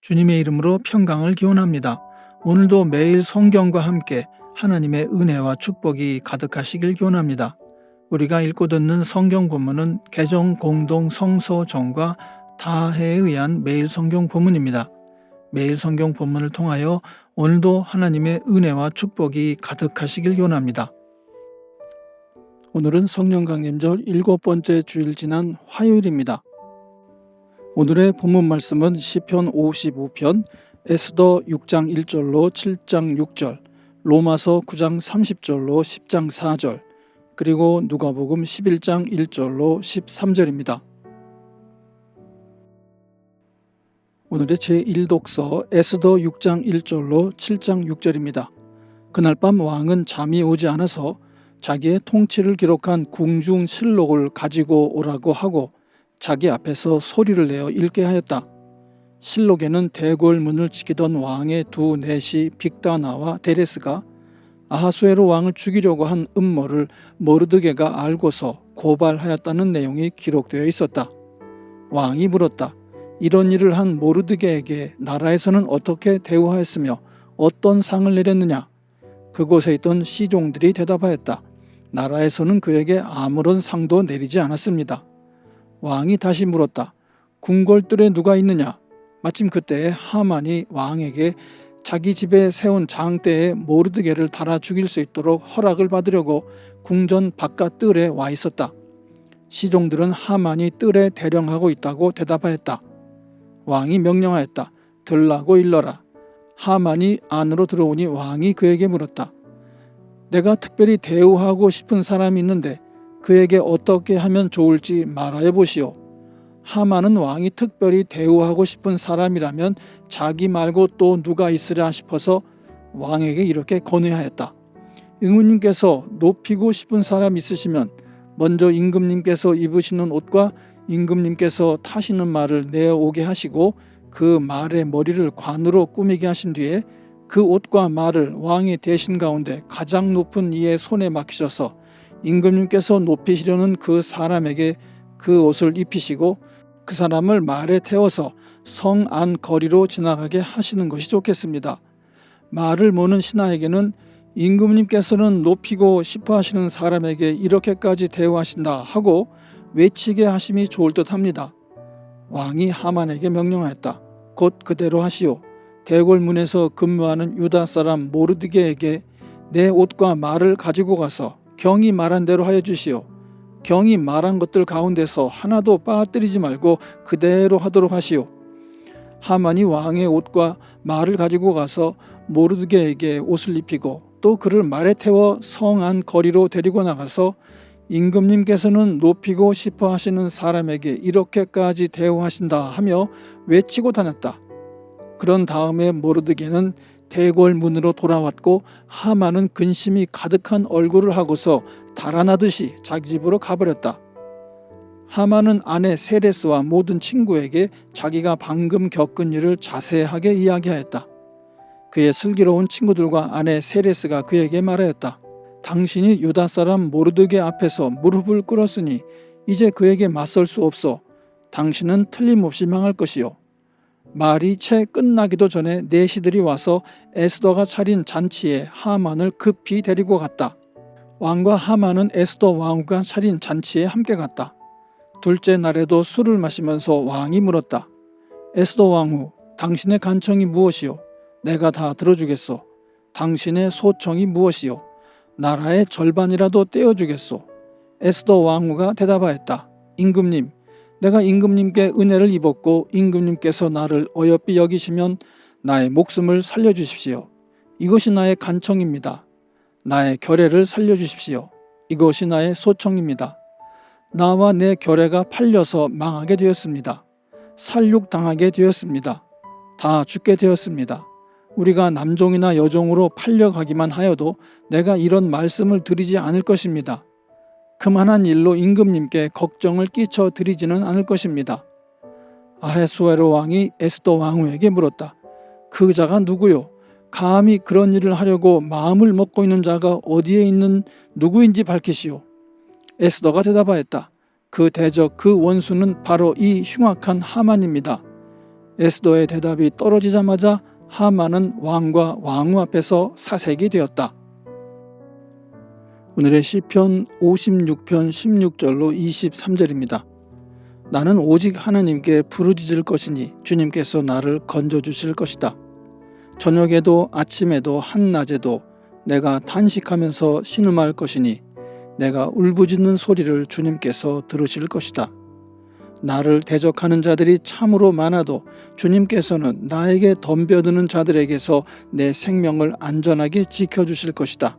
주님의 이름으로 평강을 기원합니다. 오늘도 매일 성경과 함께 하나님의 은혜와 축복이 가득하시길 기원합니다. 우리가 읽고 듣는 성경 본문은 개정 공동 성서정과 다해에 의한 매일 성경 본문입니다. 매일 성경 본문을 통하여 오늘도 하나님의 은혜와 축복이 가득하시길 기원합니다. 오늘은 성령 강림절 7번째 주일 지난 화요일입니다. 오늘의 본문 말씀은 시편 55편, 에스더 6장 1절로 7장 6절, 로마서 9장 30절로 10장 4절, 그리고 누가복음 11장 1절로 13절입니다. 오늘의 제1독서 에스더 6장 1절로 7장 6절입니다. 그날 밤 왕은 잠이 오지 않아서 자기의 통치를 기록한 궁중실록을 가지고 오라고 하고 자기 앞에서 소리를 내어 읽게 하였다. 실록에는 대궐문을 지키던 왕의 두 내시 빅다나와 데레스가 아하수에로 왕을 죽이려고 한 음모를 모르드게가 알고서 고발하였다는 내용이 기록되어 있었다. 왕이 물었다. 이런 일을 한 모르드게에게 나라에서는 어떻게 대우하였으며 어떤 상을 내렸느냐? 그곳에 있던 시종들이 대답하였다. 나라에서는 그에게 아무런 상도 내리지 않았습니다. 왕이 다시 물었다. 궁궐들에 누가 있느냐? 마침 그때에 하만이 왕에게 자기 집에 세운 장대에 모르드게를 달아 죽일 수 있도록 허락을 받으려고 궁전 바깥 뜰에 와 있었다. 시종들은 하만이 뜰에 대령하고 있다고 대답하였다. 왕이 명령하였다. 들라고 일러라. 하만이 안으로 들어오니 왕이 그에게 물었다. 내가 특별히 대우하고 싶은 사람이 있는데 그에게 어떻게 하면 좋을지 말하여 보시오. 하만은 왕이 특별히 대우하고 싶은 사람이라면 자기 말고 또 누가 있으랴 싶어서 왕에게 이렇게 건의하였다. 임금님께서 높이고 싶은 사람 있으시면 먼저 임금님께서 입으시는 옷과 임금님께서 타시는 말을 내어오게 하시고 그 말의 머리를 관으로 꾸미게 하신 뒤에 그 옷과 말을 왕의 대신 가운데 가장 높은 이의 손에 맡기셔서 임금님께서 높이시려는 그 사람에게 그 옷을 입히시고 그 사람을 말에 태워서 성 안 거리로 지나가게 하시는 것이 좋겠습니다. 말을 모는 신하에게는 임금님께서는 높이고 싶어 하시는 사람에게 이렇게까지 대우하신다 하고 외치게 하심이 좋을 듯 합니다. 왕이 하만에게 명령하였다. 곧 그대로 하시오. 대궐문에서 근무하는 유다 사람 모르드게에게 내 옷과 말을 가지고 가서 경이 말한 대로 하여 주시오. 경이 말한 것들 가운데서 하나도 빠뜨리지 말고 그대로 하도록 하시오. 하만이 왕의 옷과 말을 가지고 가서 모르드게에게 옷을 입히고 또 그를 말에 태워 성 안 거리로 데리고 나가서 임금님께서는 높이고 싶어 하시는 사람에게 이렇게까지 대우하신다 하며 외치고 다녔다. 그런 다음에 모르드게는 대궐문으로 돌아왔고 하만은 근심이 가득한 얼굴을 하고서 달아나듯이 자기 집으로 가버렸다. 하만은 아내 세레스와 모든 친구에게 자기가 방금 겪은 일을 자세하게 이야기하였다. 그의 슬기로운 친구들과 아내 세레스가 그에게 말하였다. 당신이 유다 사람 모르드게 앞에서 무릎을 꿇었으니 이제 그에게 맞설 수 없어. 당신은 틀림없이 망할 것이요. 말이 채 끝나기도 전에 내시들이 와서 에스더가 차린 잔치에 하만을 급히 데리고 갔다. 왕과 하만은 에스더 왕후가 차린 잔치에 함께 갔다. 둘째 날에도 술을 마시면서 왕이 물었다. 에스더 왕후, 당신의 간청이 무엇이요? 내가 다 들어주겠소. 당신의 소청이 무엇이요? 나라의 절반이라도 떼어주겠소. 에스더 왕후가 대답하였다. 임금님, 내가 임금님께 은혜를 입었고 임금님께서 나를 어여삐 여기시면 나의 목숨을 살려주십시오. 이것이 나의 간청입니다. 나의 결례를 살려주십시오. 이것이 나의 소청입니다. 나와 내 결례가 팔려서 망하게 되었습니다. 살육당하게 되었습니다. 다 죽게 되었습니다. 우리가 남종이나 여종으로 팔려가기만 하여도 내가 이런 말씀을 드리지 않을 것입니다. 그만한 일로 임금님께 걱정을 끼쳐 드리지는 않을 것입니다. 아하수에로 왕이 에스더 왕후에게 물었다. 그 자가 누구요? 감히 그런 일을 하려고 마음을 먹고 있는 자가 어디에 있는 누구인지 밝히시오. 에스더가 대답하였다. 그 대적 그 원수는 바로 이 흉악한 하만입니다. 에스더의 대답이 떨어지자마자 하만은 왕과 왕후 앞에서 사색이 되었다. 오늘의 시편 56편 16절로 23절입니다. 나는 오직 하나님께 부르짖을 것이니 주님께서 나를 건져주실 것이다. 저녁에도 아침에도 한낮에도 내가 탄식하면서 신음할 것이니 내가 울부짖는 소리를 주님께서 들으실 것이다. 나를 대적하는 자들이 참으로 많아도 주님께서는 나에게 덤벼드는 자들에게서 내 생명을 안전하게 지켜주실 것이다.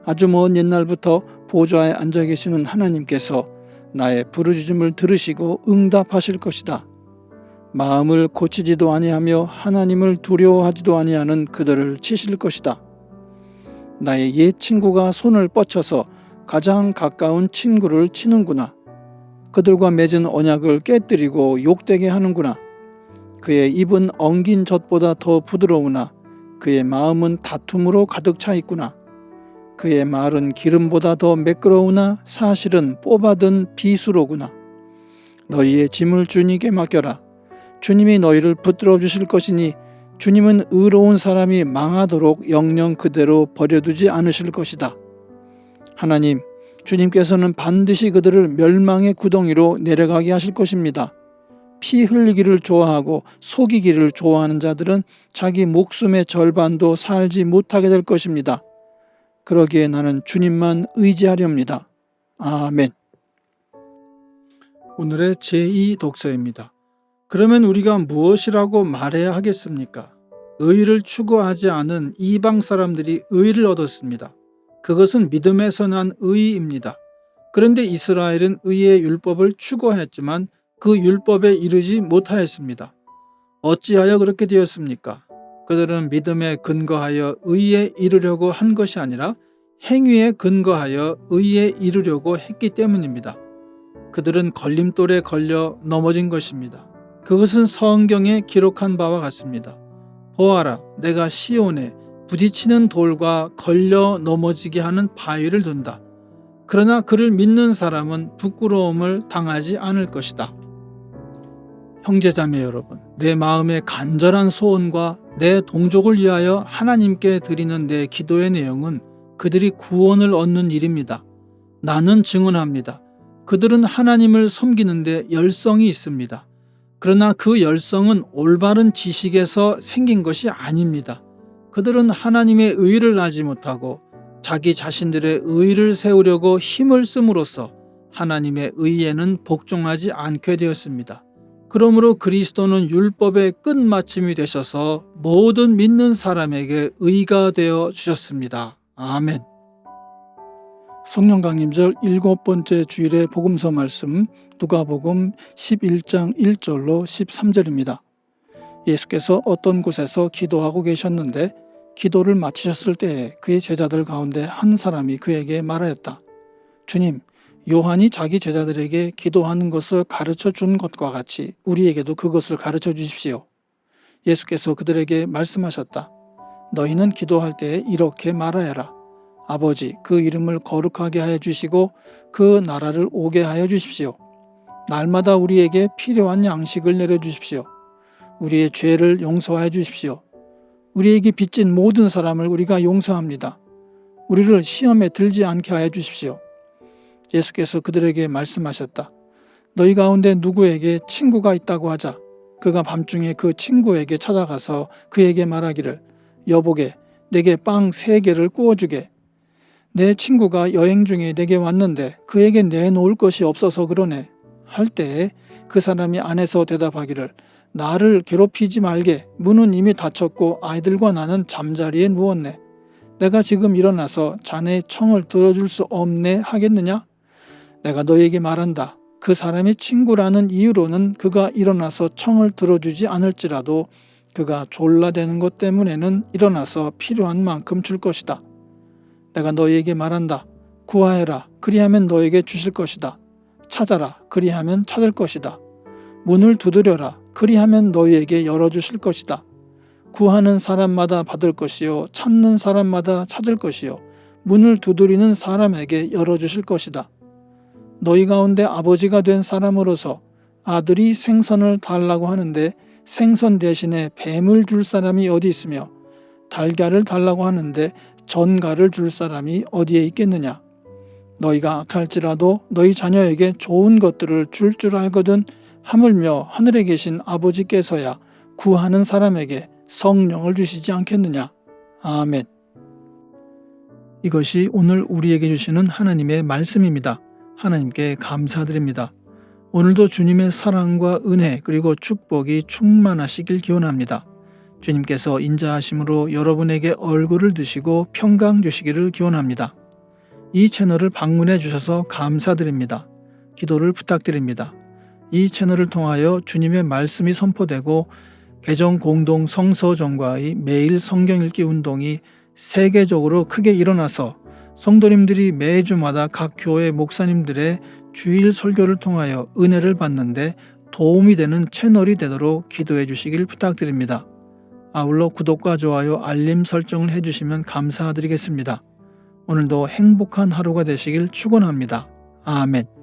아주 먼 옛날부터 보좌에 앉아 계시는 하나님께서 나의 부르짖음을 들으시고 응답하실 것이다. 마음을 고치지도 아니하며 하나님을 두려워하지도 아니하는 그들을 치실 것이다. 나의 옛 친구가 손을 뻗쳐서 가장 가까운 친구를 치는구나. 그들과 맺은 언약을 깨뜨리고 욕되게 하는구나. 그의 입은 엉긴 젖보다 더 부드러우나 그의 마음은 다툼으로 가득 차 있구나. 그의 말은 기름보다 더 매끄러우나 사실은 뽑아든 비수로구나. 너희의 짐을 주님께 맡겨라. 주님이 너희를 붙들어 주실 것이니 주님은 의로운 사람이 망하도록 영영 그대로 버려두지 않으실 것이다. 하나님, 주님께서는 반드시 그들을 멸망의 구덩이로 내려가게 하실 것입니다. 피 흘리기를 좋아하고 속이기를 좋아하는 자들은 자기 목숨의 절반도 살지 못하게 될 것입니다. 그러기에 나는 주님만 의지하렵니다. 아멘. 오늘의 제2독서입니다. 그러면 우리가 무엇이라고 말해야 하겠습니까? 의를 추구하지 않은 이방 사람들이 의를 얻었습니다. 그것은 믿음에서 난 의입니다. 그런데 이스라엘은 의의 율법을 추구했지만 그 율법에 이르지 못하였습니다. 어찌하여 그렇게 되었습니까? 그들은 믿음에 근거하여 의에 이르려고 한 것이 아니라 행위에 근거하여 의에 이르려고 했기 때문입니다. 그들은 걸림돌에 걸려 넘어진 것입니다. 그것은 성경에 기록한 바와 같습니다. 보아라, 내가 시온에 부딪히는 돌과 걸려 넘어지게 하는 바위를 둔다. 그러나 그를 믿는 사람은 부끄러움을 당하지 않을 것이다. 형제자매 여러분, 내 마음의 간절한 소원과 내 동족을 위하여 하나님께 드리는 내 기도의 내용은 그들이 구원을 얻는 일입니다. 나는 증언합니다. 그들은 하나님을 섬기는데 열성이 있습니다. 그러나 그 열성은 올바른 지식에서 생긴 것이 아닙니다. 그들은 하나님의 의를 알지 못하고 자기 자신들의 의를 세우려고 힘을 씀으로써 하나님의 의에는 복종하지 않게 되었습니다. 그러므로 그리스도는 율법의 끝마침이 되셔서 모든 믿는 사람에게 의가 되어 주셨습니다. 아멘. 성령 강림절 7번째 주일의 복음서 말씀 누가복음 11장 1절로 13절입니다. 예수께서 어떤 곳에서 기도하고 계셨는데 기도를 마치셨을 때에 그의 제자들 가운데 한 사람이 그에게 말하였다. 주님, 요한이 자기 제자들에게 기도하는 것을 가르쳐 준 것과 같이 우리에게도 그것을 가르쳐 주십시오. 예수께서 그들에게 말씀하셨다. 너희는 기도할 때에 이렇게 말하여라. 아버지, 그 이름을 거룩하게 하여 주시고 그 나라를 오게 하여 주십시오. 날마다 우리에게 필요한 양식을 내려주십시오. 우리의 죄를 용서하여 주십시오. 우리에게 빚진 모든 사람을 우리가 용서합니다. 우리를 시험에 들지 않게 하여 주십시오. 예수께서 그들에게 말씀하셨다. 너희 가운데 누구에게 친구가 있다고 하자. 그가 밤중에 그 친구에게 찾아가서 그에게 말하기를 여보게, 내게 빵 3개를 구워주게. 내 친구가 여행 중에 내게 왔는데 그에게 내놓을 것이 없어서 그러네. 할 때에 그 사람이 안에서 대답하기를 나를 괴롭히지 말게. 문은 이미 닫혔고 아이들과 나는 잠자리에 누웠네. 내가 지금 일어나서 자네의 청을 들어줄 수 없네 하겠느냐? 내가 너에게 말한다. 그 사람이 친구라는 이유로는 그가 일어나서 청을 들어주지 않을지라도 그가 졸라대는 것 때문에는 일어나서 필요한 만큼 줄 것이다. 내가 너에게 말한다. 구하여라. 그리하면 너에게 주실 것이다. 찾아라. 그리하면 찾을 것이다. 문을 두드려라. 그리하면 너희에게 열어주실 것이다. 구하는 사람마다 받을 것이요 찾는 사람마다 찾을 것이요 문을 두드리는 사람에게 열어주실 것이다. 너희 가운데 아버지가 된 사람으로서 아들이 생선을 달라고 하는데 생선 대신에 뱀을 줄 사람이 어디 있으며 달걀을 달라고 하는데 전갈을 줄 사람이 어디에 있겠느냐. 너희가 악할지라도 너희 자녀에게 좋은 것들을 줄 줄 알거든 하물며 하늘에 계신 아버지께서야 구하는 사람에게 성령을 주시지 않겠느냐. 아멘. 이것이 오늘 우리에게 주시는 하나님의 말씀입니다. 하나님께 감사드립니다. 오늘도 주님의 사랑과 은혜 그리고 축복이 충만하시길 기원합니다. 주님께서 인자하심으로 여러분에게 얼굴을 드시고 평강 주시기를 기원합니다. 이 채널을 방문해 주셔서 감사드립니다. 기도를 부탁드립니다. 이 채널을 통하여 주님의 말씀이 선포되고 개정 공동 성서정과의 매일 성경 읽기 운동이 세계적으로 크게 일어나서 성도님들이 매주마다 각 교회 목사님들의 주일 설교를 통하여 은혜를 받는데 도움이 되는 채널이 되도록 기도해 주시길 부탁드립니다. 아울러 구독과 좋아요, 알림 설정을 해주시면 감사드리겠습니다. 오늘도 행복한 하루가 되시길 축원합니다. 아멘.